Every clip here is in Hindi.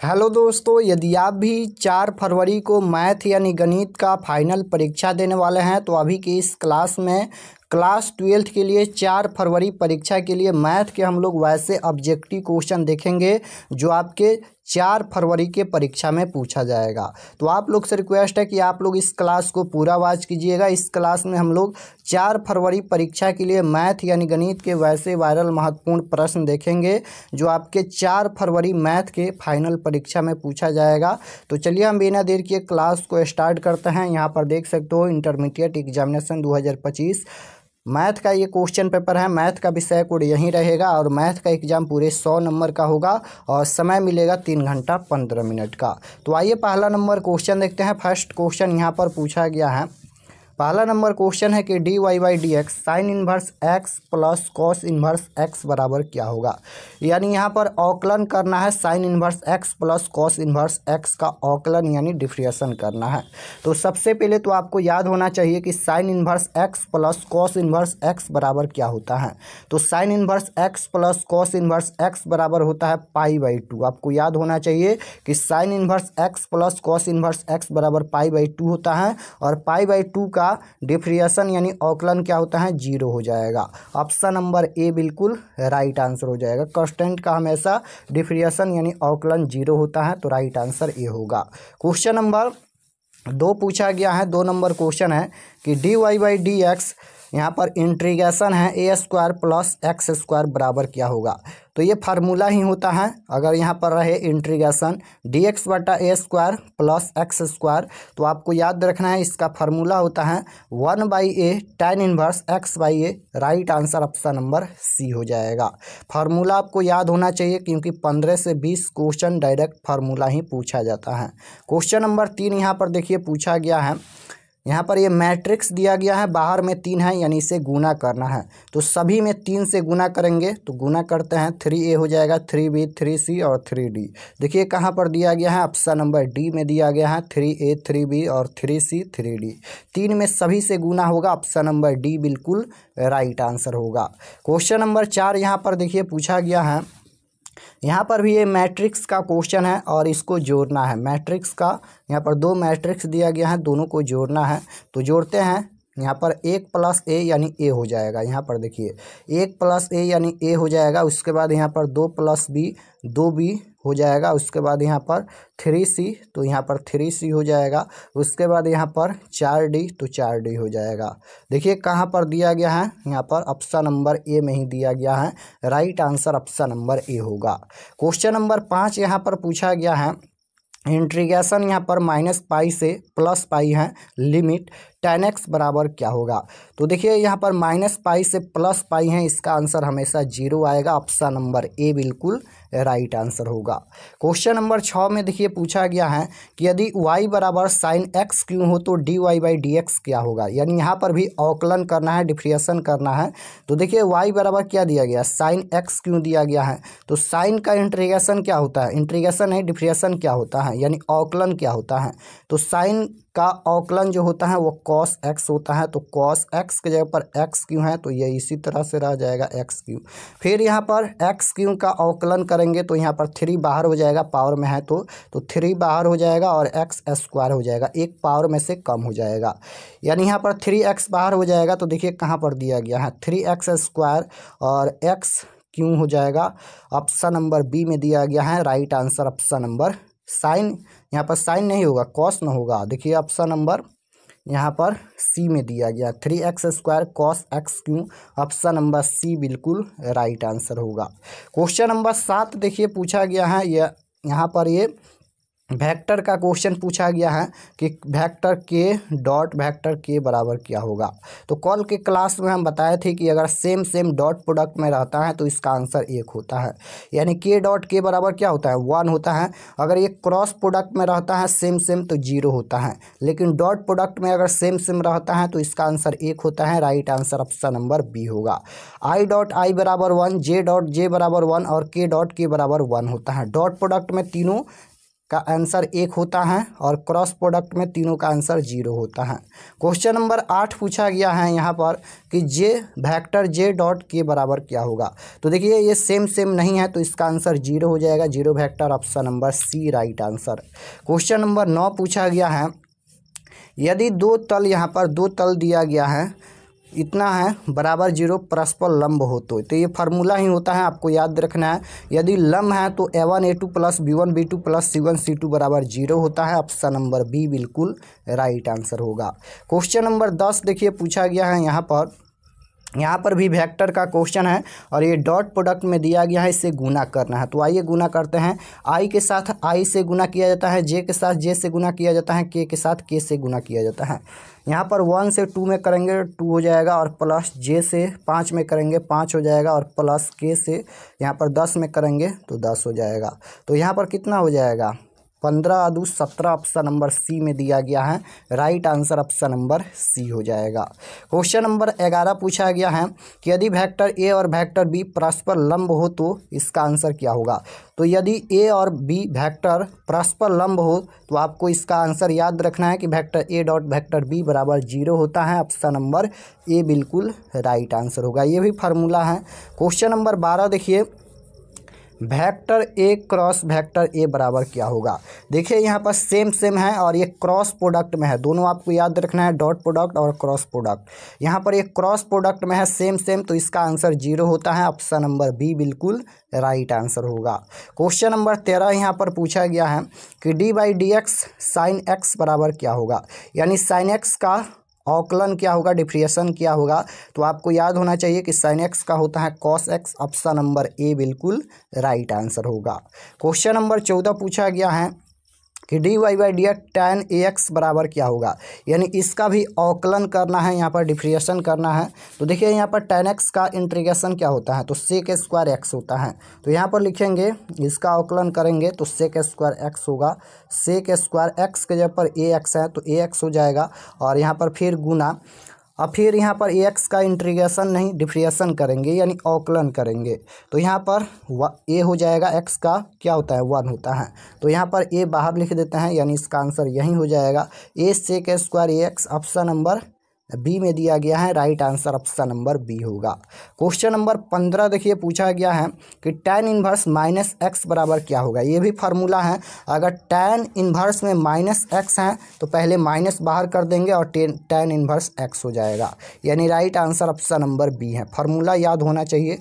हेलो दोस्तों, यदि आप भी 4 फरवरी को मैथ यानी गणित का फाइनल परीक्षा देने वाले हैं तो अभी की इस क्लास में क्लास 12th के लिए 4 फरवरी परीक्षा के लिए मैथ के हम लोग वैसे ऑब्जेक्टिव क्वेश्चन देखेंगे जो आपके 4 फरवरी के परीक्षा में पूछा जाएगा। तो आप लोग से रिक्वेस्ट है कि आप लोग इस क्लास को पूरा वॉच कीजिएगा। इस क्लास में हम लोग 4 फरवरी परीक्षा के लिए मैथ यानी गणित के वैसे वायरल महत्वपूर्ण प्रश्न देखेंगे जो आपके 4 फरवरी मैथ के फाइनल परीक्षा में पूछा जाएगा। तो चलिए हम बिना देर किए क्लास को स्टार्ट करते हैं। यहाँ पर देख सकते हो इंटरमीडिएट एग्जामिनेशन 2025 मैथ का ये क्वेश्चन पेपर है। मैथ का विषय कोड यहीं रहेगा और मैथ का एग्जाम पूरे 100 नंबर का होगा और समय मिलेगा 3 घंटा 15 मिनट का। तो आइए पहला नंबर क्वेश्चन देखते हैं। फर्स्ट क्वेश्चन यहाँ पर पूछा गया है। पहला नंबर क्वेश्चन है कि D Y by D X sine inverse X plus cos inverse X बराबर क्या होगा। यानी यहाँ पर अवकलन करना है sine inverse X plus cos inverse X का अवकलन यानी डिफरेंशिएशन करना है। तो सबसे पहले तो आपको याद होना चाहिए कि sign inverse X plus cos inverse X बराबर क्या होता है। तो sign inverse X plus cos inverse X बराबर होता है π/2। आपको याद होना चाहिए कि sign inverse X plus cos inverse X बराबर π/2 होता है और π/2 का डिफरेंशिएशन यानी अवकलन क्या होता है 0 हो जाएगा। ऑप्शन नंबर ए बिल्कुल राइट आंसर हो जाएगा। कांस्टेंट का हमेशा डिफरेंशिएशन यानी अवकलन 0 होता है तो राइट आंसर ए होगा। क्वेश्चन नंबर 2 पूछा गया है। 2 नंबर क्वेश्चन है कि D Y by D X यहाँ पर इंटीग्रेशन है A square plus X square बराबर क्या होगा। तो ये फार्मूला ही होता है। अगर यहाँ पर रहे इंटीग्रेशन डी एक्स बटा ए स्क्वायर प्लस एक्स स्क्वायर तो आपको याद रखना है इसका फार्मूला होता है 1/a tan inverse X by A. Right answer option number C हो जाएगा। फार्मूला आपको याद होना चाहिए क्योंकि 15 से 20 क्वेश्चन डायरेक्ट फार्मूला ही पूछा जाता है। क्वेश्चन नंबर 3 यहाँ पर देखिए पूछा गया है। यहाँ पर ये मैट्रिक्स दिया गया है, बाहर में 3 है यानी इसे गुना करना है। तो सभी में 3 से गुना करेंगे तो गुना करते हैं 3a हो जाएगा 3b 3c और 3d। देखिए कहाँ पर दिया गया है, ऑप्शन नंबर डी में दिया गया है 3a 3b और 3c 3d। 3 में सभी से गुना होगा, ऑप्शन नंबर डी बिल्कुल राइट आंसर होगा। क्वेश्चन नंबर 4 यहाँ पर देखिए पूछा गया है। यहाँ पर भी ये मैट्रिक्स का क्वेश्चन है और इसको जोड़ना है। मैट्रिक्स का यहाँ पर 2 मैट्रिक्स दिया गया है, दोनों को जोड़ना है। तो जोड़ते हैं। यहाँ पर 1 + a यानी a हो जाएगा। यहाँ पर देखिए 1 + a यानी a हो जाएगा। उसके बाद यहाँ पर 2 + b 2b हो जाएगा। उसके बाद यहाँ पर 3c तो यहाँ पर 3c हो जाएगा। उसके बाद यहाँ पर 4d तो 4d हो जाएगा। देखिए कहाँ पर दिया गया है, यहाँ पर ऑप्शन नंबर ए में ही दिया गया है। Right answer option number A होगा। क्वेश्चन नंबर 5 यहाँ पर पूछा गया है। इंटीग्रेशन यहाँ पर -π से +π है, लिमिट tan x बराबर क्या होगा। तो देखिए यहाँ पर -π से +π है, इसका आंसर हमेशा 0 आएगा। ऑप्शन नंबर ए बिल्कुल राइट आंसर होगा। क्वेश्चन नंबर 6 में देखिए पूछा गया है कि यदि y बराबर साइन एक्स क्यों हो तो D Y by D X क्या होगा। यानी यहाँ पर भी अवकलन करना है, डिफरेंशिएशन करना है। तो देखिए y बराबर क्या दिया गया, साइन एक्स क्यों दिया गया है। तो साइन का इंटीग्रेशन क्या होता है, इंटीग्रेशन है, डिफरेंशिएशन क्या होता है यानी अवकलन क्या होता है। तो साइन का अवकलन जो होता है वो cos x होता है। तो cos x के जगह पर x क्यों है तो ये इसी तरह से रह जाएगा x क्यों। फिर यहाँ पर x क्यों का अवकलन करेंगे तो यहाँ पर 3 बाहर हो जाएगा, पावर में है तो 3 बाहर हो जाएगा और x स्क्वायर हो जाएगा, एक पावर में से कम हो जाएगा। यानी यहाँ पर 3x बाहर हो जाएगा। तो देखिए कहाँ पर दिया गया है 3x स्क्वायर और x क्यों हो जाएगा। ऑप्शन नंबर बी में दिया गया है। Right answer option number sine, यहाँ पर साइन नहीं होगा कॉस न होगा। देखिए ऑप्शन नंबर यहाँ पर सी में दिया गया 3x स्क्वायर कॉस एक्स क्यों। ऑप्शन नंबर सी बिल्कुल राइट आंसर होगा। क्वेश्चन नंबर 7 देखिए पूछा गया है। यह यहाँ पर ये वेक्टर का क्वेश्चन पूछा गया है कि वेक्टर के डॉट वेक्टर के बराबर क्या होगा। तो कल के क्लास में हम बताए थे कि अगर सेम डॉट प्रोडक्ट में रहता है तो इसका आंसर 1 होता है। यानी के डॉट के बराबर क्या होता है 1 होता है। अगर ये क्रॉस प्रोडक्ट में रहता है सेम तो 0 होता है। लेकिन डॉट प्रोडक्ट में अगर सेम रहता है तो इसका आंसर 1 होता है। Right answer option number B होगा। आई डॉट आई बराबर 1, जे डॉट जे बराबर 1 और के डॉट के बराबर 1 होता है। डॉट प्रोडक्ट में तीनों का आंसर 1 होता है और क्रॉस प्रोडक्ट में तीनों का आंसर 0 होता है। क्वेश्चन नंबर 8 पूछा गया है यहाँ पर कि जे वेक्टर जे डॉट के बराबर क्या होगा। तो देखिए ये सेम नहीं है तो इसका आंसर 0 हो जाएगा, 0 vector, option number C right answer. Question number 9 पूछा गया है यदि दो तल, यहाँ पर दो तल दिया गया है, इतना है बराबर 0 परस्पर लंब हो तो ये फार्मूला ही होता है, आपको याद रखना है। यदि लंब है तो a1 a2 plus b1 b2 plus c1 c2 बराबर 0 होता है, ऑप्शन नंबर बी बिल्कुल राइट आंसर होगा। क्वेश्चन नंबर 10 देखिए पूछा गया है यहाँ पर भी वेक्टर का क्वेश्चन है और ये डॉट प्रोडक्ट में दिया गया है, इससे गुना करना है। तो आइए गुना करते हैं। आई के साथ आई से गुना किया जाता है, जे के साथ जे से गुना किया जाता है, के साथ के से गुना किया जाता है। यहाँ पर 1 से 2 में करेंगे 2 हो जाएगा और प्लस जे से 5 में करेंगे 5 हो जाएगा और प्लस के से यहाँ पर 10 में करेंगे तो 10 हो जाएगा। तो यहाँ पर कितना हो जाएगा 15 × 2 = 17, ऑप्शन नंबर सी में दिया गया है, right answer option number C हो जाएगा। क्वेश्चन नंबर 11 पूछा गया है कि यदि वेक्टर ए और वेक्टर बी परस्पर लंब हो तो इसका आंसर क्या होगा। तो यदि ए और बी वेक्टर परस्पर लंब हो तो आपको इसका आंसर याद रखना है कि vector A dot vector B बराबर 0 होता है, ऑप्शन नंबर ए बिल्कुल राइट आंसर होगा। ये भी फार्मूला है। क्वेश्चन नंबर 12 देखिए vector A cross vector A बराबर क्या होगा। देखिए यहाँ पर सेम है और ये क्रॉस प्रोडक्ट में है, दोनों आपको याद रखना है, डॉट प्रोडक्ट और क्रॉस प्रोडक्ट। यहाँ पर ये क्रॉस प्रोडक्ट में है सेम तो इसका आंसर 0 होता है, ऑप्शन नंबर बी बिल्कुल राइट आंसर होगा। क्वेश्चन नंबर 13 यहाँ पर पूछा गया है कि dy/dx साइन एक्स बराबर क्या होगा, यानी साइन एक्स का अवकलन क्या होगा, डिफ्रेंशिएशन क्या होगा। तो आपको याद होना चाहिए कि साइन एक्स का होता है cos x, option number A बिल्कुल राइट आंसर होगा। क्वेश्चन नंबर 14 पूछा गया है कि dy/dx tan ax बराबर क्या होगा, यानी इसका भी अवकलन करना है, यहाँ पर डिफ्रेंशिएशन करना है। तो देखिए यहाँ पर tan x का इंटीग्रेशन क्या होता है, तो sec² x होता है। तो यहाँ पर लिखेंगे इसका अवकलन करेंगे तो sec² x होगा, sec² x के जगह पर ax है तो ax हो जाएगा और यहाँ पर फिर गुना, अब फिर यहाँ पर ax का इंटीग्रेशन नहीं डिफ्रेंशिएशन करेंगे यानी अवकलन करेंगे। तो यहाँ पर a हो जाएगा, x का क्या होता है 1 होता है। तो यहाँ पर a बाहर लिख देते हैं यानी इसका आंसर यही हो जाएगा, a sec² ax, option number B में दिया गया है, right answer option number B होगा। क्वेश्चन नंबर 15 देखिए पूछा गया है कि tan इनवर्स -x बराबर क्या होगा। ये भी फार्मूला है, अगर tan इनवर्स में -x है तो पहले माइनस बाहर कर देंगे और tan इनवर्स x हो जाएगा, यानी right answer option number B है। फार्मूला याद होना चाहिए।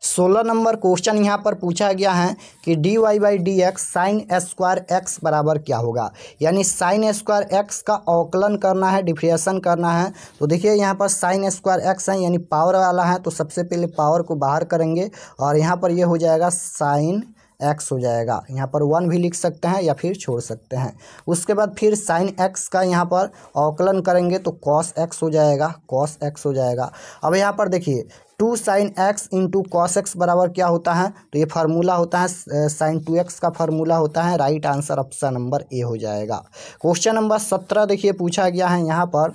16 नंबर क्वेश्चन यहाँ पर पूछा गया है कि dy/dx sin² x बराबर क्या होगा, यानी sin² x का अवकलन करना है, डिफ्रेंशिएशन करना है। तो देखिए यहाँ पर sin² x है यानी पावर वाला है, तो सबसे पहले पावर को बाहर करेंगे और यहाँ पर ये हो जाएगा sin x हो जाएगा। यहाँ पर 1 भी लिख सकते हैं या फिर छोड़ सकते हैं। उसके बाद फिर sin x का यहाँ पर अवकलन करेंगे तो cos x हो जाएगा, cos x हो जाएगा। अब यहाँ पर देखिए 2 sin x into cos x बराबर क्या होता है, तो ये फार्मूला होता है sin 2x का फार्मूला होता है, राइट आंसर ऑप्शन नंबर ए हो जाएगा। क्वेश्चन नंबर 17 देखिए पूछा गया है यहाँ पर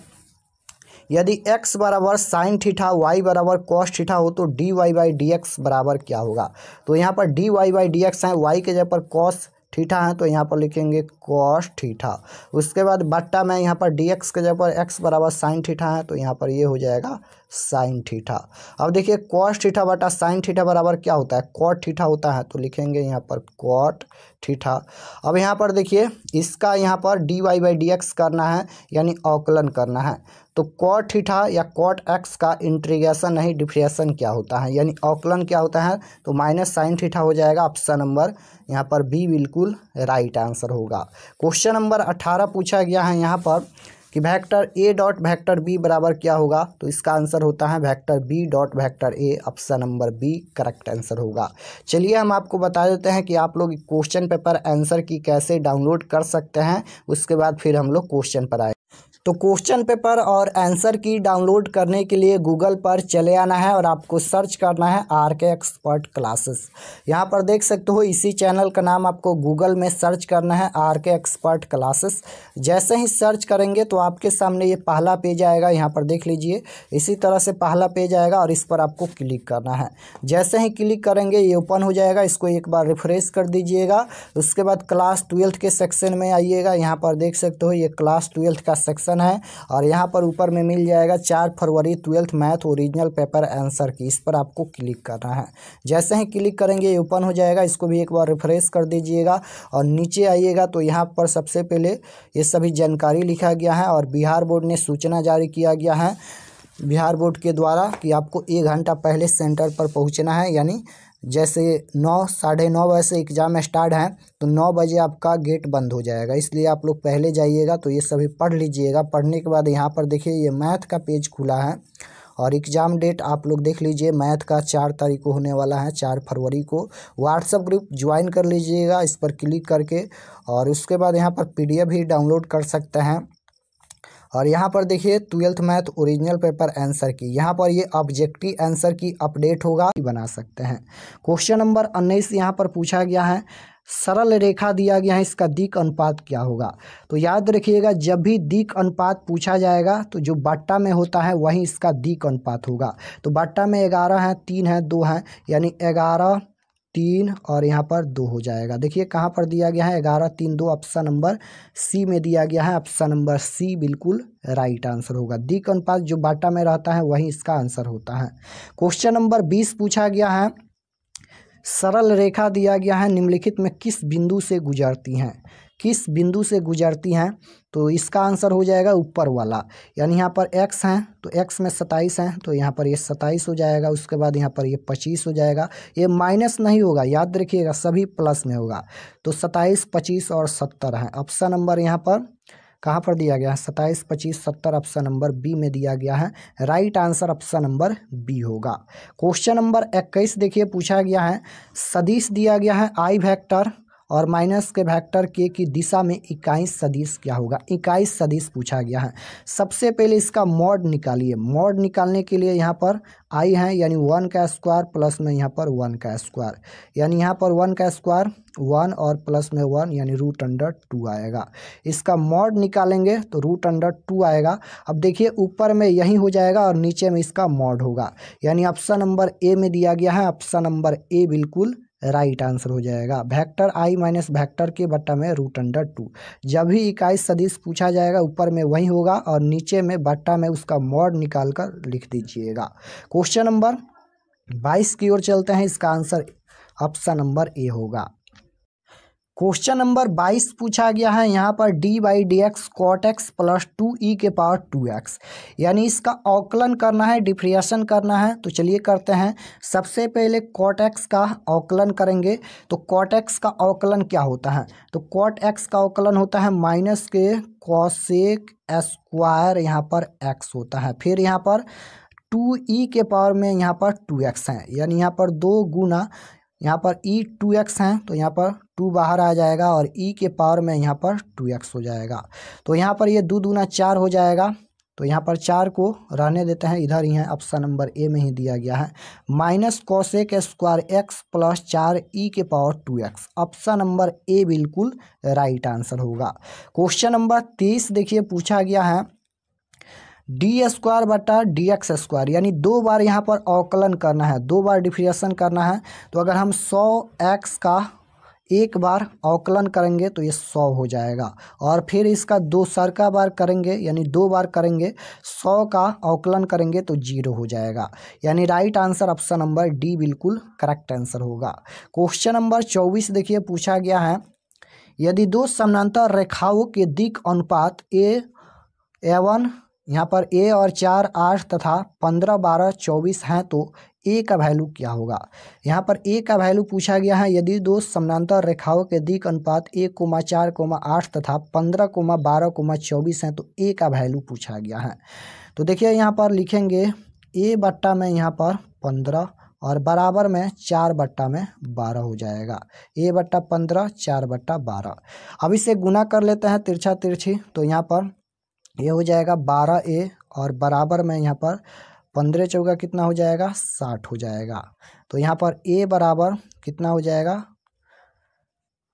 यदि x बराबर sin थीटा y बराबर cos थीटा हो तो dy/dx बराबर क्या होगा। तो यहाँ पर dy/dx है, y के जगह पर cos थीटा है तो यहाँ पर लिखेंगे cos थीटा। उसके बाद बट्टा में यहाँ पर dx के जगह पर x बराबर sin थीटा है तो यहाँ पर ये हो जाएगा sin थीटा। अब देखिए cos थीटा बटा sin थीटा बराबर क्या होता है, cot थीटा होता है, तो लिखेंगे यहाँ पर cot थीटा। अब यहाँ पर देखिए इसका यहाँ पर dy/dx करना है यानी अवकलन करना है, तो cot थीटा या cot x का इंटीग्रेशन नहीं डिफ्रेंशिएशन क्या होता है यानी अवकलन क्या होता है, तो -sin थीटा हो जाएगा, ऑप्शन नंबर यहाँ पर बी बिल्कुल राइट आंसर होगा। क्वेश्चन नंबर 18 पूछा गया है यहाँ पर कि vector A dot vector B बराबर क्या होगा, तो इसका आंसर होता है vector B dot vector A, option number B correct answer होगा। चलिए हम आपको बता देते हैं कि आप लोग क्वेश्चन पेपर आंसर की कैसे डाउनलोड कर सकते हैं, उसके बाद फिर हम लोग क्वेश्चन पर आए। तो क्वेश्चन पेपर और आंसर की डाउनलोड करने के लिए गूगल पर चले आना है और आपको सर्च करना है RK एक्सपर्ट क्लासेस। यहाँ पर देख सकते हो इसी चैनल का नाम आपको गूगल में सर्च करना है RK एक्सपर्ट क्लासेस। जैसे ही सर्च करेंगे तो आपके सामने ये पहला पेज आएगा, यहाँ पर देख लीजिए इसी तरह से पहला पेज आएगा और इस पर आपको क्लिक करना है। जैसे ही क्लिक करेंगे ये ओपन हो जाएगा, इसको एक बार रिफ्रेश कर दीजिएगा। उसके बाद क्लास 12 के सेक्शन में आइएगा। यहाँ पर देख सकते हो ये क्लास 12 का सेक्शन है और यहाँ पर ऊपर में मिल जाएगा 4 फरवरी 12th math original paper answer की, इस पर आपको क्लिक करना है। जैसे ही क्लिक करेंगे ये ओपन हो जाएगा, इसको भी एक बार रिफ्रेश कर दीजिएगा और नीचे आइएगा तो यहाँ पर सबसे पहले ये सभी जानकारी लिखा गया है और बिहार बोर्ड ने सूचना जारी किया गया है बिहार बोर्ड के द्वारा कि आपको 1 घंटा पहले सेंटर पर पहुँचना है। यानी जैसे 9 साढ़े 9 बजे से एग्ज़ाम स्टार्ट है तो 9 बजे आपका गेट बंद हो जाएगा, इसलिए आप लोग पहले जाइएगा। तो ये सभी पढ़ लीजिएगा। पढ़ने के बाद यहाँ पर देखिए ये मैथ का पेज खुला है और एग्ज़ाम डेट आप लोग देख लीजिए, मैथ का 4 तारीख को होने वाला है, 4 फरवरी को। व्हाट्सएप ग्रुप ज्वाइन कर लीजिएगा इस पर क्लिक करके और उसके बाद यहाँ पर PDF भी डाउनलोड कर सकते हैं। और यहाँ पर देखिए 12th math original paper answer की, यहाँ पर ये ऑब्जेक्टिव आंसर की अपडेट होगा, बना सकते हैं। क्वेश्चन नंबर 19 यहाँ पर पूछा गया है, सरल रेखा दिया गया है, इसका दिक् अनुपात क्या होगा। तो याद रखिएगा जब भी दिक् अनुपात पूछा जाएगा तो जो बट्टा में होता है वहीं इसका दिक् अनुपात होगा। तो बट्टा में 11 है, 3 है, 2 है, यानी 11 3 और यहाँ पर 2 हो जाएगा। देखिए कहाँ पर दिया गया है 11 3 2, ऑप्शन नंबर सी में दिया गया है। ऑप्शन नंबर सी बिल्कुल राइट आंसर होगा। दिक् अनुपात जो बाटा में रहता है वही इसका आंसर होता है। क्वेश्चन नंबर 20 पूछा गया है, सरल रेखा दिया गया है, निम्नलिखित में किस बिंदु से गुजरती हैं, किस बिंदु से गुजरती हैं। तो इसका आंसर हो जाएगा ऊपर वाला, यानी यहाँ पर x है तो x में 27 है तो यहाँ पर ये 27 हो जाएगा। उसके बाद यहाँ पर ये 25 हो जाएगा, ये माइनस नहीं होगा, याद रखिएगा सभी प्लस में होगा। तो 27 25 और 70 है। ऑप्शन नंबर यहाँ पर कहाँ पर दिया गया है 27 25 70, ऑप्शन नंबर बी में दिया गया है। Right answer option number B होगा। क्वेश्चन नंबर 21 देखिए पूछा गया है, सदिश दिया गया है I वेक्टर और माइनस के वेक्टर के की दिशा में इकाई सदिश क्या होगा। इकाई सदिश पूछा गया है। सबसे पहले इसका मॉड निकालिए। मॉड निकालने के लिए यहाँ पर I है यानी 1 का स्क्वायर प्लस में यहाँ पर 1 का स्क्वायर, यानी यहाँ पर 1 का स्क्वायर 1 और प्लस में 1 यानी √2 आएगा। इसका मॉड निकालेंगे तो √2 आएगा। अब देखिए ऊपर में यही हो जाएगा और नीचे में इसका मॉड होगा, यानी ऑप्शन नंबर ए में दिया गया है। ऑप्शन नंबर ए बिल्कुल राइट आंसर हो जाएगा। वेक्टर I माइनस वेक्टर के बट्टा में √2। जब भी इकाई सदिश पूछा जाएगा ऊपर में वही होगा और नीचे में बट्टा में उसका मॉड निकाल कर लिख दीजिएगा। क्वेश्चन नंबर 22 की ओर चलते हैं, इसका आंसर ऑप्शन नंबर ए होगा। क्वेश्चन नंबर 22 पूछा गया है, यहाँ पर d/dx cot x plus 2e के पावर 2x, यानी इसका अवकलन करना है, डिफरेंशिएशन करना है। तो चलिए करते हैं। सबसे पहले cot x का अवकलन करेंगे। तो cot x का अवकलन क्या होता है, तो cot x का अवकलन होता है माइनस के cosec स्क्वायर, यहाँ पर x होता है। फिर यहाँ पर 2e के पावर में यहाँ पर 2x है, यानी यहाँ पर 2 गुना यहाँ पर e 2x है तो यहाँ पर 2 बाहर आ जाएगा और e के पावर में यहाँ पर 2x हो जाएगा। तो यहाँ पर ये 2 दूना 4 हो जाएगा। तो यहाँ पर 4 को रहने देते हैं, इधर ही है, ऑप्शन नंबर ए में ही दिया गया है। Minus cosec square x plus 4e के power 2x, option number A बिल्कुल राइट आंसर होगा। क्वेश्चन नंबर 23 देखिए पूछा गया है, d² बटा dx², यानी 2 बार यहाँ पर अवकलन करना है, 2 बार डिफरेंशिएशन करना है। तो अगर हम 100x का एक बार अवकलन करेंगे तो ये 100 हो जाएगा और फिर इसका 2 सरका बार करेंगे यानी 2 बार करेंगे 100 का अवकलन करेंगे तो 0 हो जाएगा, यानी right answer option number D बिल्कुल करेक्ट आंसर होगा। क्वेश्चन नंबर 24 देखिए पूछा गया है, यदि 2 समानांतर रेखाओं के दिक् अनुपात a1 यहाँ पर a और 4 8 तथा 15 12 24 हैं तो a का वैल्यू क्या होगा। यहाँ पर a का वैल्यू पूछा गया है, यदि 2 समानांतर रेखाओं के दिक् अनुपात 1 4 8 तथा 15 12 24 हैं तो a का वैल्यू पूछा गया है। तो देखिए यहाँ पर लिखेंगे a बट्टा में यहाँ पर 15 और बराबर में 4 बट्टा में 12 हो जाएगा। a बट्टा 15 4 बट्टा 12। अब इसे गुना कर लेते हैं तिरछा तिरछी। तो यहाँ पर ये हो जाएगा 12a और बराबर में यहाँ पर 15 चौका कितना हो जाएगा 60 हो जाएगा। तो यहाँ पर a बराबर कितना हो जाएगा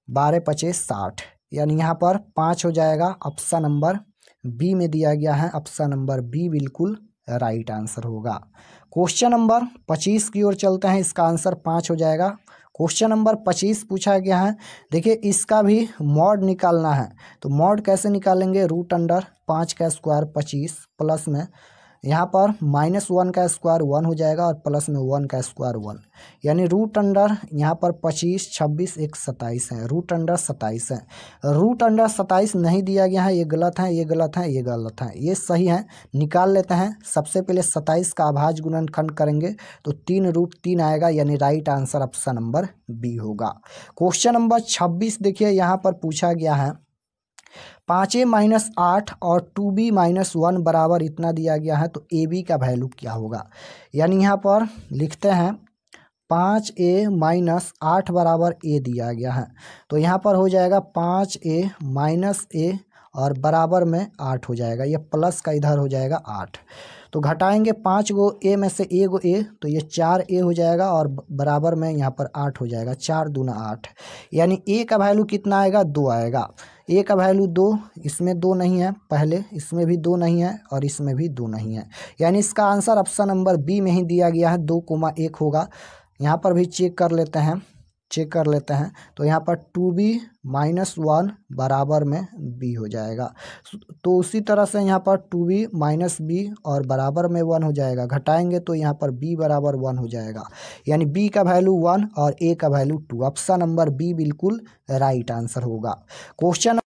12 पच्चीस 60, यानी यहाँ पर 5 हो जाएगा। ऑप्शन नंबर बी में दिया गया है, ऑप्शन नंबर बी बिल्कुल राइट आंसर होगा। क्वेश्चन नंबर 25 की ओर चलते हैं, इसका आंसर 5 हो जाएगा। क्वेश्चन नंबर 25 पूछा गया है, देखिए इसका भी मॉड निकालना है। तो मॉड कैसे निकालेंगे, रूट अंडर 5 का स्क्वायर 25 प्लस में यहाँ पर -1 का स्क्वायर 1 हो जाएगा और प्लस में 1 का स्क्वायर 1, यानी रूट अंडर यहाँ पर 25 26 1 27 है, रूट अंडर 27 है। रूट अंडर 27 नहीं दिया गया है, ये गलत है, ये गलत है, ये गलत है, ये सही है। निकाल लेते हैं। सबसे पहले 27 का अभाज्य गुणनखंड करेंगे तो 3√3 आएगा, यानी right answer option number B होगा। क्वेश्चन नंबर 26 देखिए यहाँ पर पूछा गया है, 5a-8 और 2b-1 बराबर इतना दिया गया है, तो ए बी का वैल्यू क्या होगा। यानी यहाँ पर लिखते हैं 5a-8 बराबर ए दिया गया है, तो यहाँ पर हो जाएगा 5a-a और बराबर में 8 हो जाएगा, ये प्लस का इधर हो जाएगा 8। तो घटाएंगे 5 गो ए में से ए गो ए, तो ये 4a हो जाएगा और बराबर में यहाँ पर 8 हो जाएगा, 4 दूना 8, यानी ए का वैल्यू कितना आएगा 2 आएगा। ए का वैल्यू 2, इसमें 2 नहीं है, पहले इसमें भी 2 नहीं है और इसमें भी 2 नहीं है, यानी इसका आंसर ऑप्शन नंबर बी में ही दिया गया है, 2,1 होगा। यहाँ पर भी चेक कर लेते हैं, तो यहाँ पर 2b-1 बराबर में b हो जाएगा। तो उसी तरह से यहाँ पर 2b-b और बराबर में 1 हो जाएगा, घटाएंगे तो यहाँ पर b बराबर 1 हो जाएगा, यानी b का वैल्यू 1 और a का वैल्यू 2। ऑप्शन नंबर बी बिल्कुल राइट आंसर होगा। क्वेश्चन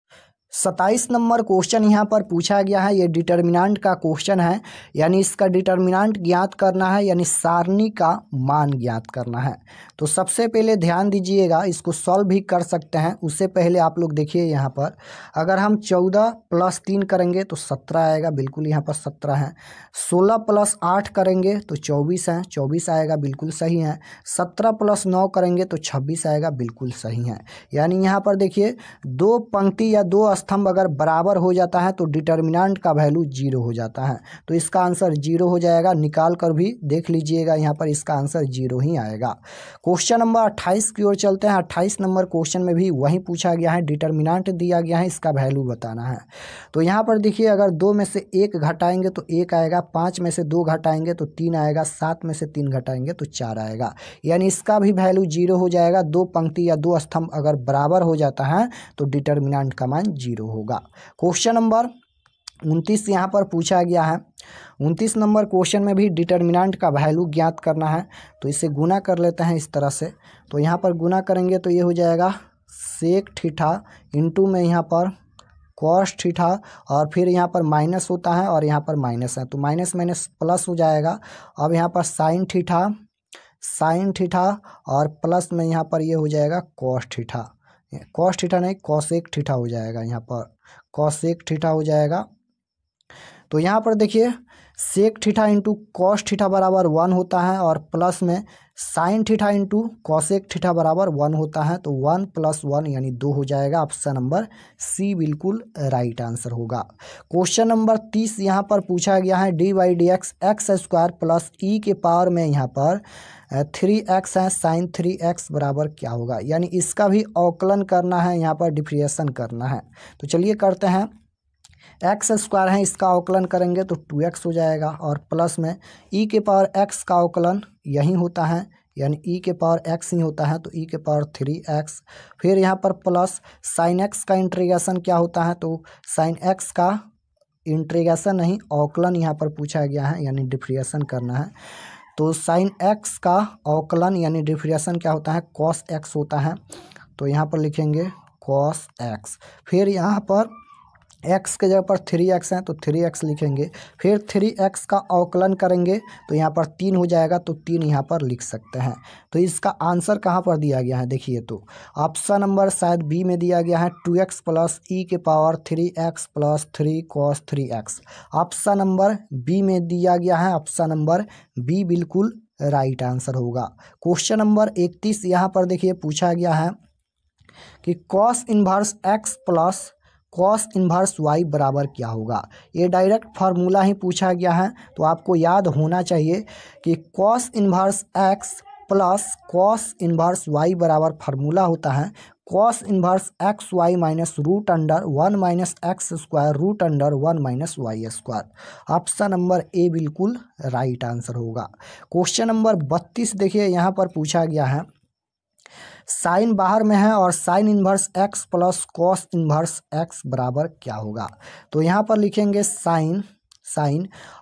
27 नंबर क्वेश्चन यहाँ पर पूछा गया है, ये डिटर्मिनेंट का क्वेश्चन है, यानी इसका डिटर्मिनेंट ज्ञात करना है, यानी सारणी का मान ज्ञात करना है। तो सबसे पहले ध्यान दीजिएगा, इसको सॉल्व भी कर सकते हैं, उससे पहले आप लोग देखिए यहाँ पर अगर हम 14 + 3 करेंगे तो 17 आएगा, बिल्कुल यहाँ पर 17 है। 16 + 8 करेंगे तो 24 है, 24 आएगा, बिल्कुल सही है। 17 + 9 करेंगे तो 26 आएगा, बिल्कुल सही है। यानी यहाँ पर देखिए दो पंक्ति या दो स्तंभ अगर बराबर हो जाता है तो डिटर्मिनेंट का वैल्यू 0 हो जाता है, तो इसका आंसर 0 हो जाएगा। निकाल कर भी देख लीजिएगा, यहाँ पर इसका आंसर 0 ही आएगा। क्वेश्चन नंबर 28 की ओर चलते हैं। 28 नंबर क्वेश्चन में भी वही पूछा गया है, डिटर्मिनेंट दिया गया है, इसका वैल्यू बताना है। तो यहाँ पर देखिए अगर 2 में से 1 घटाएंगे तो 1 आएगा, 5 में से 2 घटाएंगे तो 3 आएगा, 7 में से 3 घटाएंगे तो 4 आएगा, यानी इसका भी वैल्यू 0 हो जाएगा। दो पंक्ति या दो स्तंभ अगर बराबर हो जाता है तो डिटर्मिनेंट का मान 0 होगा। क्वेश्चन नंबर 29 यहाँ पर पूछा गया है। 29 नंबर क्वेश्चन में भी डिटर्मिनेंट का वैल्यू ज्ञात करना है, तो इसे गुना कर लेते हैं इस तरह से। तो यहाँ पर गुना करेंगे तो ये हो जाएगा सेक थीटा इंटू में यहाँ पर कॉस थीटा, और फिर यहाँ पर माइनस होता है और यहाँ पर माइनस है, तो माइनस माइनस प्लस हो जाएगा। अब यहाँ पर साइन थीटा और प्लस में यहाँ पर ये हो जाएगा कॉस थीटा नहीं कॉसेक थीटा हो जाएगा, यहाँ पर कॉसेक थीटा हो जाएगा। तो यहाँ पर देखिए sec theta into cos theta बराबर 1 होता है और प्लस में sine theta into cosec theta बराबर 1 होता है, तो 1 + 1 यानी 2 हो जाएगा। ऑप्शन नंबर सी बिल्कुल राइट आंसर होगा। क्वेश्चन नंबर 30 यहाँ पर पूछा गया है, dy/dx x² प्लस e के पावर में यहाँ पर 3x है, साइन 3x बराबर क्या होगा, यानी इसका भी अवकलन करना है, यहाँ पर डिफरेंशिएशन करना है। तो चलिए करते हैं। x² है, इसका अवकलन करेंगे तो 2x हो जाएगा, और प्लस में e के पावर x का अवकलन यही होता है, यानी e के पावर x ही होता है, तो e के पावर 3x। फिर यहाँ पर प्लस साइन x का इंटीग्रेशन क्या होता है, तो साइन x का इंटीग्रेशन नहीं अवकलन यहाँ पर पूछा गया है, यानी डिफरेंशिएशन करना है। तो साइन x का अवकलन यानी डिफरेंशिएशन क्या होता है, कॉस x होता है, तो यहाँ पर लिखेंगे कॉस x। फिर यहाँ पर x के जगह पर 3x है तो 3x लिखेंगे, फिर 3x का अवकलन करेंगे तो यहाँ पर 3 हो जाएगा, तो 3 यहाँ पर लिख सकते हैं। तो इसका आंसर कहाँ पर दिया गया है, देखिए तो ऑप्शन नंबर शायद बी में दिया गया है, 2x प्लस e के power 3x plus 3 cos 3x। Option number B में दिया गया है, ऑप्शन नंबर बी बिल्कुल राइट आंसर होगा। क्वेश्चन नंबर 31 यहाँ पर देखिए पूछा गया है कि cos inverse x plus cos inverse Y बराबर क्या होगा। ये डायरेक्ट फार्मूला ही पूछा गया है, तो आपको याद होना चाहिए कि cos inverse X plus cos inverse Y बराबर फार्मूला होता है cos inverse X Y minus root under 1 minus X square root under 1 minus Y square. Option number A बिल्कुल राइट आंसर होगा। क्वेश्चन नंबर 32 देखिए, यहाँ पर पूछा गया है साइन बाहर में है और sign inverse X plus cos inverse X बराबर क्या होगा। तो यहाँ पर लिखेंगे साइन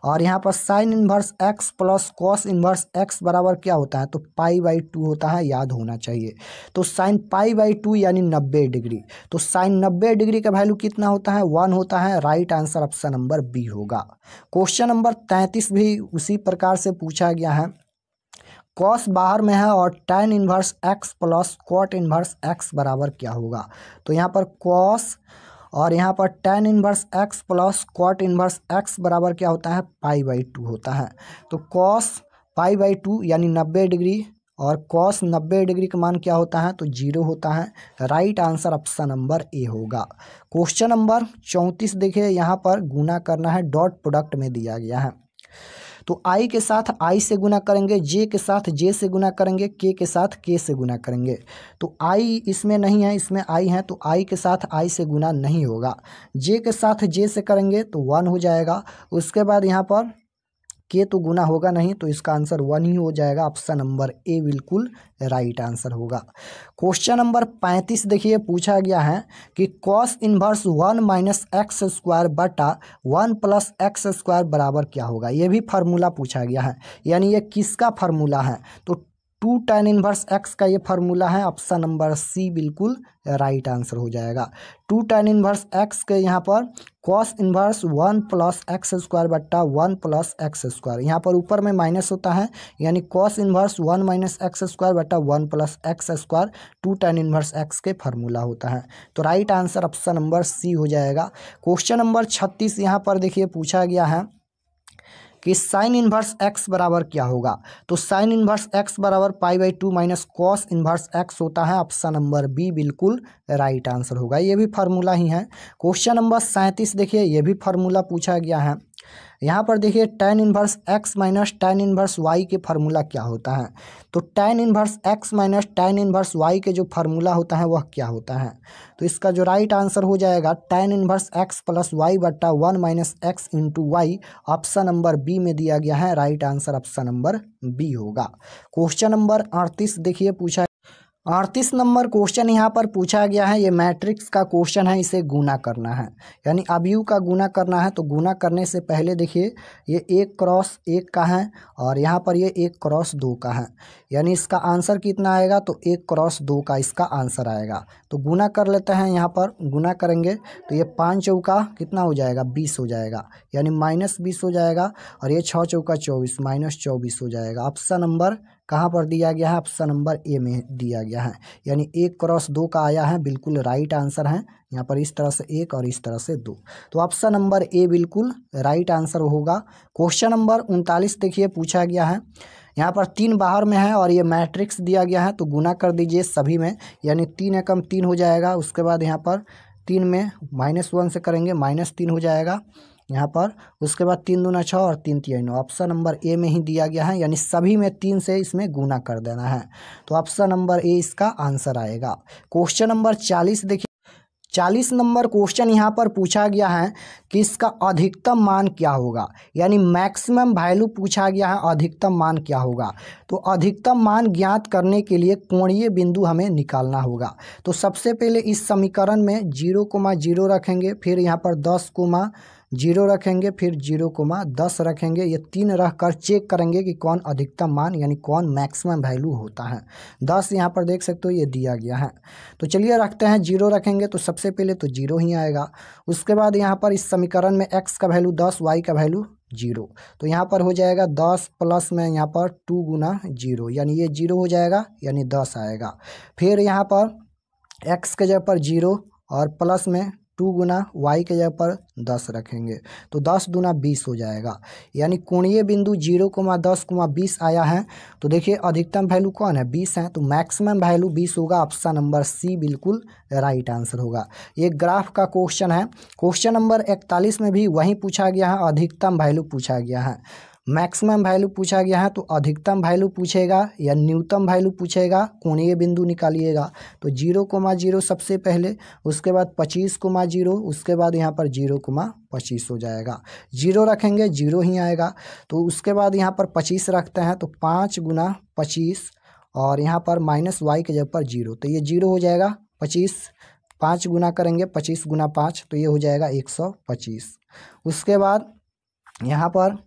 और यहाँ पर sign inverse X plus cos inverse X बराबर क्या होता है, तो पाई/2 होता है, याद होना चाहिए। तो साइन पाई/2 यानी 90 डिग्री। तो साइन 90 डिग्री का वैल्यू कितना होता है, 1 होता है। Right answer option number B होगा। क्वेश्चन नंबर 33 भी उसी प्रकार से पूछा गया है। कॉस बाहर में है और tan inverse X plus cot inverse X बराबर क्या होगा। तो यहाँ पर कॉस और यहाँ पर tan inverse X plus cot inverse X बराबर क्या होता है, पाई/2 होता है। तो कॉस पाई/2 यानी 90 डिग्री और कॉस 90 डिग्री का मान क्या होता है, तो 0 होता है। Right answer option number A होगा। क्वेश्चन नंबर 34 देखिए, यहाँ पर गुना करना है, डॉट प्रोडक्ट में दिया गया है। तो आई के साथ आई से गुना करेंगे, जे के साथ जे से गुना करेंगे, के साथ के से गुना करेंगे। तो आई इसमें नहीं है, इसमें आई है, तो आई के साथ आई से गुना नहीं होगा। जे के साथ जे से करेंगे तो 1 हो जाएगा। उसके बाद यहाँ पर के तो गुना होगा नहीं, तो इसका आंसर 1 ही हो जाएगा। ऑप्शन नंबर ए बिल्कुल राइट आंसर होगा। क्वेश्चन नंबर 35 देखिए, पूछा गया है कि cos inverse 1 minus X square बटा 1 प्लस एक्स स्क्वायर बराबर क्या होगा। ये भी फार्मूला पूछा गया है, यानी ये किसका फार्मूला है, तो 2 tan इन्वर्स एक्स का ये फार्मूला है। ऑप्शन नंबर सी बिल्कुल राइट आंसर हो जाएगा। 2 tan इन्वर्स एक्स के यहाँ पर cos inverse 1 plus X square बट्टा 1 प्लस एक्स स्क्वायर, यहाँ पर ऊपर में माइनस होता है, यानी cos inverse 1 minus X square बट्टा 1 plus X square 2 tan inverse X के फार्मूला होता है। तो right answer option number C हो जाएगा। क्वेश्चन नंबर 36 यहाँ पर देखिए, पूछा गया है कि साइन इन्वर्स एक्स बराबर क्या होगा। तो साइन इन्वर्स एक्स बराबर पाई/2 माइनस कॉस इन्वर्स एक्स होता है। ऑप्शन नंबर बी बिल्कुल राइट आंसर होगा। ये भी फार्मूला ही है। क्वेश्चन नंबर 37 देखिए, ये भी फार्मूला पूछा गया है। यहाँ पर देखिए tan inverse X minus tan inverse Y के फार्मूला क्या होता है। तो tan inverse X minus tan inverse Y के जो फार्मूला होता है वह क्या होता है। तो इसका जो राइट आंसर हो जाएगा tan inverse X plus Y बट्टा 1 minus X into Y. Option number B में दिया गया है। Right answer option number B होगा। क्वेश्चन नंबर 38 देखिए, पूछा 38 नंबर क्वेश्चन यहाँ पर पूछा गया है। ये मैट्रिक्स का क्वेश्चन है, इसे गुना करना है, यानी अवयव का गुना करना है। तो गुना करने से पहले देखिए, ये 1 क्रॉस 1 का है और यहाँ पर ये 1 क्रॉस 2 का है, यानी इसका आंसर कितना आएगा, तो 1 क्रॉस 2 का इसका आंसर आएगा। तो गुना कर लेते हैं, यहाँ पर गुना करेंगे तो ये 5 चौका कितना हो जाएगा, 20 हो जाएगा, यानी -20 हो जाएगा। और ये 6 चौका 24 -24 हो जाएगा। ऑप्शन नंबर कहाँ पर दिया गया है, ऑप्शन नंबर ए में दिया गया है, यानी 1 क्रॉस 2 का आया है, बिल्कुल राइट आंसर है। यहाँ पर इस तरह से 1 और इस तरह से 2, तो ऑप्शन नंबर ए बिल्कुल राइट आंसर होगा। क्वेश्चन नंबर 39 देखिए, पूछा गया है। यहाँ पर 3 बाहर में है और ये मैट्रिक्स दिया गया है, तो गुना कर दीजिए सभी में, यानी 3 एकम 3 हो जाएगा। उसके बाद यहाँ पर 3 में -1 से करेंगे, -3 हो जाएगा यहाँ पर। उसके बाद 3 दूना 6 और 3 तिया 9। ऑप्शन नंबर ए में ही दिया गया है, यानी सभी में 3 से इसमें गुना कर देना है। तो ऑप्शन नंबर ए इसका आंसर आएगा। क्वेश्चन नंबर 40 देखिए, 40 नंबर क्वेश्चन यहाँ पर पूछा गया है कि इसका अधिकतम मान क्या होगा, यानी मैक्सिमम वैल्यू पूछा गया है, अधिकतम मान क्या होगा। तो अधिकतम मान ज्ञात करने के लिए कोणीय बिंदु हमें निकालना होगा। तो सबसे पहले इस समीकरण में 0,0 रखेंगे, फिर यहाँ पर 10,0 रखेंगे, फिर 0,10 रखेंगे। ये 3 रख कर चेक करेंगे कि कौन अधिकतम मान यानी कौन मैक्सिमम वैल्यू होता है। 10 यहाँ पर देख सकते हो, ये दिया गया है। तो चलिए रखते हैं, 0 रखेंगे तो सबसे पहले तो 0 ही आएगा। उसके बाद यहाँ पर इस समीकरण में x का वैल्यू 10, y का वैल्यू 0, तो यहाँ पर हो जाएगा 10 प्लस में यहाँ पर 2 गुना 0, यानी ये 0 हो जाएगा, यानी 10 आएगा। फिर यहाँ पर x के जगह पर 0 और प्लस में 2 गुना y के जगह पर 10 रखेंगे तो 10 दूना 20 हो जाएगा। यानी कोणीय बिंदु 0,10,20 आया है। तो देखिए अधिकतम वैल्यू कौन है 20 है, तो मैक्सिमम वैल्यू 20 होगा। ऑप्शन नंबर सी बिल्कुल राइट आंसर होगा। ये ग्राफ का क्वेश्चन है। क्वेश्चन नंबर 41 में भी वही पूछा गया है, अधिकतम वैल्यू पूछा गया है। मैक्सिमम वैल्यू पूछा गया है तो अधिकतम वैल्यू पूछेगा या न्यूनतम वैल्यू पूछेगा, कोणीय बिंदु निकालिएगा। तो 0,0 सबसे पहले, उसके बाद 25,0, उसके बाद यहाँ पर 0,25 हो जाएगा। 0 रखेंगे 0 ही आएगा। तो उसके बाद यहाँ पर 25 रखते हैं तो 5 गुना 25 और यहाँ पर माइनस y के जगह पर 0, तो ये 0 हो जाएगा। 25 5 गुना करेंगे, 25 गुना 5 तो ये हो जाएगा 125। उसके बाद यहाँ पर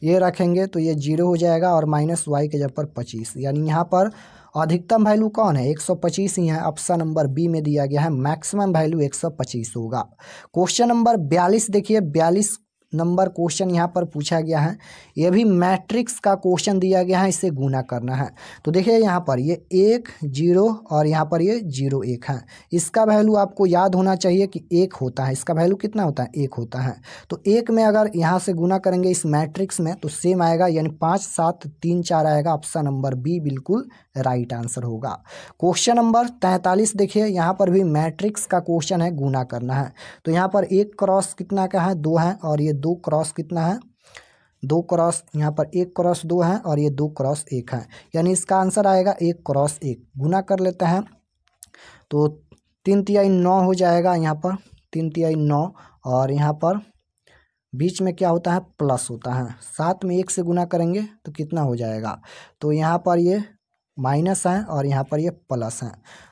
ये रखेंगे तो ये 0 हो जाएगा और माइनस y के जगह पर 25, यानी यहाँ पर अधिकतम वैल्यू कौन है 125 ही है। ऑप्शन नंबर बी में दिया गया है मैक्सिमम वैल्यू 125 होगा। क्वेश्चन नंबर 42 देखिए, 42 नंबर क्वेश्चन यहाँ पर पूछा गया है। ये भी मैट्रिक्स का क्वेश्चन दिया गया है, इससे गुना करना है। तो देखिए यहाँ पर ये 1 0 और यहाँ पर ये 0 1 है। इसका वैल्यू आपको याद होना चाहिए कि 1 होता है। इसका वैल्यू कितना होता है 1 होता है। तो 1 में अगर यहाँ से गुना करेंगे इस मैट्रिक्स में तो सेम आएगा, यानी 5 7 3 4 आएगा। ऑप्शन नंबर बी बिल्कुल राइट आंसर होगा। क्वेश्चन नंबर 43 देखिए, यहाँ पर भी मैट्रिक्स का क्वेश्चन है, गुना करना है। तो यहाँ पर 1 क्रॉस कितना का है 2 है और ये 2 क्रॉस कितना है 2 क्रॉस, यहाँ पर 1 क्रॉस 2 है और ये 2 क्रॉस 1 है, यानी इसका आंसर आएगा 1 क्रॉस 1। गुना कर लेते हैं तो 3 तिहाई 9 हो जाएगा। यहाँ पर 3 तिहाई 9 और यहाँ पर बीच में क्या होता है प्लस होता है। 7 में 1 से गुना करेंगे तो कितना हो जाएगा, तो यहाँ पर ये माइनस है और यहाँ पर ये प्लस है।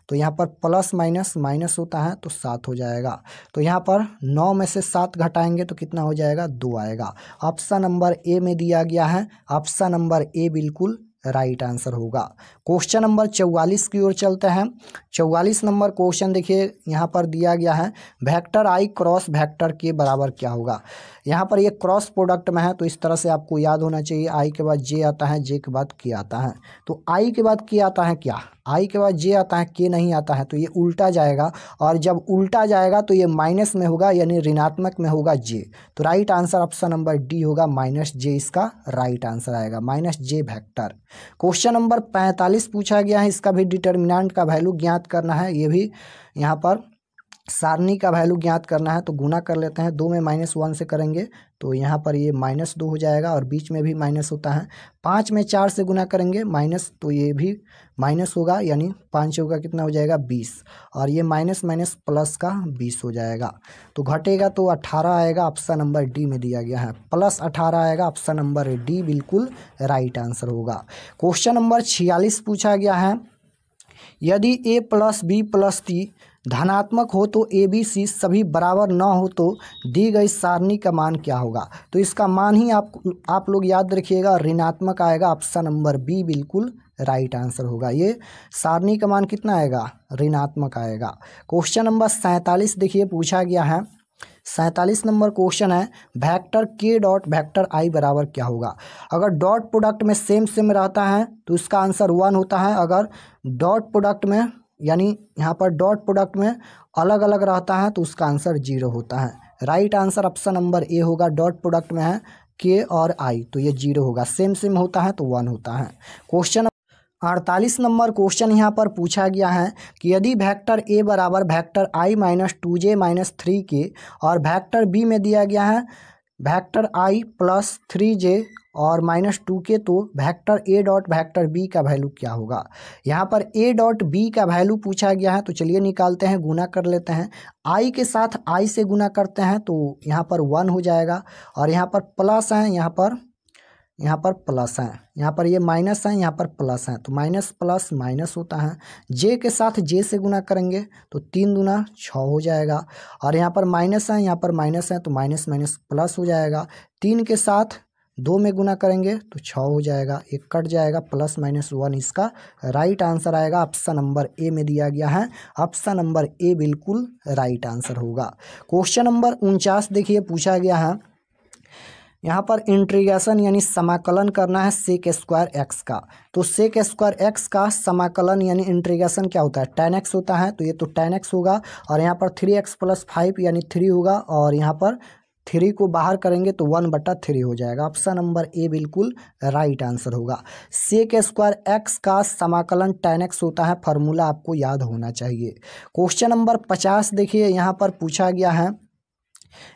तो यहाँ पर प्लस माइनस माइनस होता है तो 7 हो जाएगा। तो यहाँ पर 9 में से 7 घटाएंगे तो कितना हो जाएगा 2 आएगा। ऑप्शन नंबर ए में दिया गया है। ऑप्शन नंबर ए बिल्कुल राइट आंसर होगा। क्वेश्चन नंबर 44 की ओर चलते हैं। 44 नंबर क्वेश्चन देखिए, यहाँ पर दिया गया है वेक्टर आई क्रॉस वेक्टर के बराबर क्या होगा। यहाँ पर ये क्रॉस प्रोडक्ट में है तो इस तरह से आपको याद होना चाहिए। आई के बाद जे आता है, जे के बाद के आता है। तो आई के बाद के आता है क्या, आई के बाद जे आता है, के नहीं आता है, तो ये उल्टा जाएगा। और जब उल्टा जाएगा तो ये माइनस में होगा, यानी ऋणात्मक में होगा जे। तो right answer option number D होगा, माइनस जे इसका राइट आंसर आएगा, माइनस जे वेक्टर। क्वेश्चन नंबर 45 पूछा गया है, इसका भी डिटर्मिनेंट का वैल्यू ज्ञात करना है। ये भी यहाँ पर सारणी का वैल्यू ज्ञात करना है। तो गुना कर लेते हैं, 2 में -1 से करेंगे तो यहाँ पर ये -2 हो जाएगा और बीच में भी माइनस होता है। 5 में 4 से गुना करेंगे माइनस, तो ये भी माइनस होगा, यानी 5 होगा कितना हो जाएगा 20 और ये माइनस माइनस प्लस का 20 हो जाएगा। तो घटेगा तो 18 आएगा। ऑप्शन नंबर डी में दिया गया है प्लस 18 आएगा। ऑप्शन नंबर डी बिल्कुल राइट आंसर होगा। क्वेश्चन नंबर 46 पूछा गया है, यदि a प्लस बी प्लस सी धनात्मक हो तो ए बी सी सभी बराबर न हो तो दी गई सारणी का मान क्या होगा। तो इसका मान ही आप लोग याद रखिएगा, ऋणात्मक आएगा। ऑप्शन नंबर बी बिल्कुल राइट आंसर होगा। ये सारणी का मान कितना आएगा ऋणात्मक आएगा। क्वेश्चन नंबर 47 देखिए पूछा गया है। 47 नंबर क्वेश्चन है, वेक्टर के डॉट वेक्टर आई बराबर क्या होगा। अगर डॉट प्रोडक्ट में सेम सेम रहता है तो इसका आंसर 1 होता है। अगर डॉट प्रोडक्ट में, यानी यहाँ पर डॉट प्रोडक्ट में अलग अलग रहता है तो उसका आंसर 0 होता है। Right answer option number A होगा। डॉट प्रोडक्ट में है के और आई तो ये 0 होगा, सेम सेम होता है तो 1 होता है। क्वेश्चन 48 नंबर क्वेश्चन यहाँ पर पूछा गया है कि यदि वेक्टर ए बराबर वेक्टर आई -2j -3 के और वेक्टर बी में दिया गया है वेक्टर आई प्लस 3j और -2 के, तो vector A dot vector B का वैल्यू क्या होगा। यहाँ पर ए डॉट बी का वैल्यू पूछा गया है, तो चलिए निकालते हैं, गुना कर लेते हैं। आई के साथ आई से गुना करते हैं तो यहाँ पर 1 हो जाएगा और यहाँ पर प्लस है, यहाँ पर प्लस है, यहाँ पर ये माइनस है, यहाँ पर प्लस है, तो माइनस प्लस माइनस होता है। जे के साथ जे से गुना करेंगे तो 3 दूना 6 हो जाएगा और यहाँ पर माइनस है, यहाँ पर माइनस है, तो माइनस माइनस प्लस हो जाएगा। 3 के साथ 2 में गुना करेंगे तो 6 हो जाएगा, 1 कट जाएगा, प्लस माइनस 1 इसका राइट आंसर आएगा। ऑप्शन नंबर ए में दिया गया है। ऑप्शन नंबर ए बिल्कुल राइट आंसर होगा। क्वेश्चन नंबर 49 देखिए पूछा गया है, यहाँ पर इंटीग्रेशन यानी समाकलन करना है सेक स्क्वायर एक्स का। तो सेक स्क्वायर एक्स का समाकलन यानी इंटीग्रेशन क्या होता है, tan x होता है। तो ये तो tan x होगा और यहाँ पर 3x+5 यानी 3 होगा और यहाँ पर 3 को बाहर करेंगे तो 1/3 हो जाएगा। ऑप्शन नंबर ए बिल्कुल राइट आंसर होगा। सेक स्क्वायर एक्स का समाकलन tan x होता है, फार्मूला आपको याद होना चाहिए। क्वेश्चन नंबर 50 देखिए, यहाँ पर पूछा गया है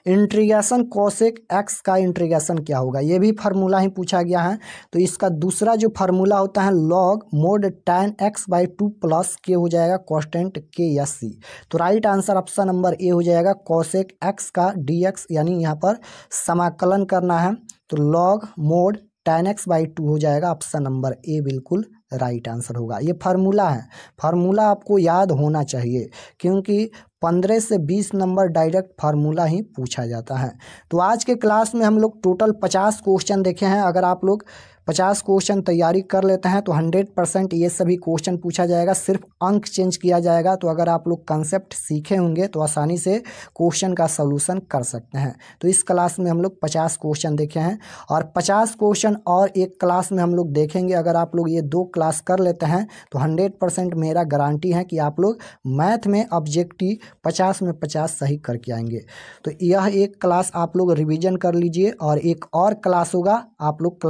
इंटीग्रेशन कोसेक एक्स का इंटीग्रेशन क्या होगा। ये भी फार्मूला ही पूछा गया है। तो इसका दूसरा जो फार्मूला होता है log mode tan x/2 plus के हो जाएगा कांस्टेंट के या सी। तो राइट आंसर ऑप्शन नंबर ए हो जाएगा। कोसेक एक्स का dx यानी यहाँ पर समाकलन करना है तो लॉग मोड tan x/2 हो जाएगा। ऑप्शन नंबर ए बिल्कुल राइट आंसर होगा। ये फार्मूला है, फार्मूला आपको याद होना चाहिए क्योंकि 15 से 20 नंबर डायरेक्ट फार्मूला ही पूछा जाता है। तो आज के क्लास में हम लोग टोटल 50 क्वेश्चन देखे हैं। अगर आप लोग 50 क्वेश्चन तैयारी कर लेते हैं तो 100% ये सभी क्वेश्चन पूछा जाएगा, सिर्फ अंक चेंज किया जाएगा। तो अगर आप लोग कंसेप्ट सीखे होंगे तो आसानी से क्वेश्चन का सलूशन कर सकते हैं। तो इस क्लास में हम लोग 50 क्वेश्चन देखे हैं और 50 क्वेश्चन और एक क्लास में हम लोग देखेंगे। अगर आप लोग ये 2 क्लास कर लेते हैं तो 100% मेरा गारंटी है कि आप लोग मैथ में ऑब्जेक्टिव 50 में 50 सही करके आएंगे। तो यह एक क्लास आप लोग रिवीजन कर लीजिए और एक और क्लास होगा, आप लोग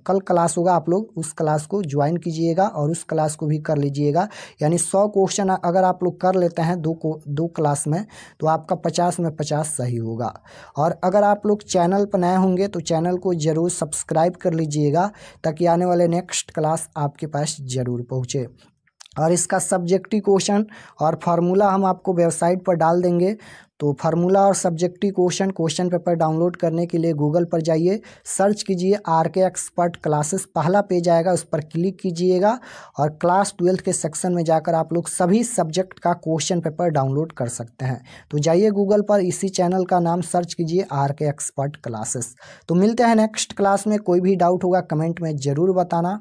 कल क्लास होगा, आप लोग उस क्लास को ज्वाइन कीजिएगा और उस क्लास को भी कर लीजिएगा। यानी 100 क्वेश्चन अगर आप लोग कर लेते हैं दो क्लास में तो आपका 50 में 50 सही होगा। और अगर आप लोग चैनल पर नए होंगे तो चैनल को ज़रूर सब्सक्राइब कर लीजिएगा ताकि आने वाले नेक्स्ट क्लास आपके पास ज़रूर पहुँचे। और इसका सब्जेक्टिव क्वेश्चन और फार्मूला हम आपको वेबसाइट पर डाल देंगे। तो फार्मूला और सब्जेक्टिव क्वेश्चन पेपर डाउनलोड करने के लिए गूगल पर जाइए, सर्च कीजिए RK एक्सपर्ट क्लासेस, पहला पेज आएगा, उस पर क्लिक कीजिएगा और क्लास 12 के सेक्शन में जाकर आप लोग सभी सब्जेक्ट का क्वेश्चन पेपर डाउनलोड कर सकते हैं। तो जाइए गूगल पर, इसी चैनल का नाम सर्च कीजिए RK एक्सपर्ट क्लासेस। तो मिलते हैं नेक्स्ट क्लास में। कोई भी डाउट होगा कमेंट में ज़रूर बताना।